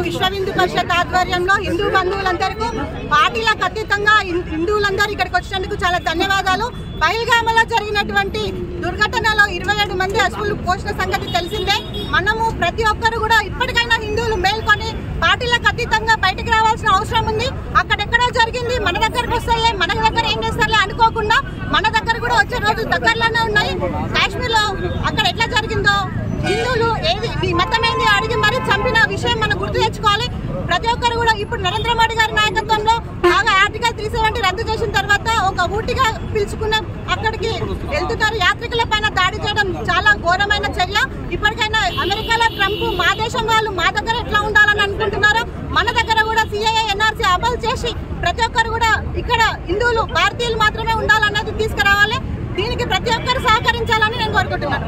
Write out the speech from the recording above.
విశ్వ హిందూ పరిషత్ ఆధ్వర్యంలో హిందూ బంధువులందరికీ పార్టీలకు అతీతంగా హిందువులందరూ ఇక్కడికి వచ్చినందుకు చాలా ధన్యవాదాలు. పహల్గామ్లో జరిగినటువంటి దుర్ఘటనలో 27 మంది అసువులు పోసిన సంగతి తెలిసిందే. మనము ప్రతి ఒక్కరు కూడా ఇప్పటికైనా హిందువులు మేల్కొని పార్టీలకు అతీతంగా బయటకు రావాల్సిన అవసరం ఉంది. అక్కడెక్కడో జరిగింది, మన దగ్గరకు వస్తాయి, మన దగ్గర ఏం చేస్తారులే అనుకోకుండా మన దగ్గర కూడా వచ్చే రోజులు దగ్గరలోనే ఉన్నాయి. కాశ్మీర్లో అక్కడ ఎట్లా జరిగిందో హిందువులు ఏది మతమేంది అడిగి మరీ చంపిన విషయం మనం గుర్తు తెచ్చుకోవాలి. ప్రతి ఒక్కరు కూడా ఇప్పుడు నరేంద్ర మోడీ గారి నాయకత్వంలో బాగా ఆర్టికల్ 370 రద్దు చేసిన తర్వాత ఒక ఊటిగా పిలుచుకున్న అక్కడికి వెళ్తున్నారు. యాత్రికుల పైన దాడి చేయడం చాలా ఘోరమైన చర్య. ఇప్పటికైనా అమెరికాలో ట్రంప్ మా దేశం వాళ్ళు మా దగ్గర ఎట్లా ఉండాలని అనుకుంటున్నారో మన దగ్గర కూడా CAA NRC అమలు చేసి ప్రతి ఒక్కరు కూడా ఇక్కడ హిందువులు భారతీయులు మాత్రమే ఉండాలన్నది తీసుకురావాలి. దీనికి ప్రతి ఒక్కరు సహకరించాలని నేను కోరుకుంటున్నాను.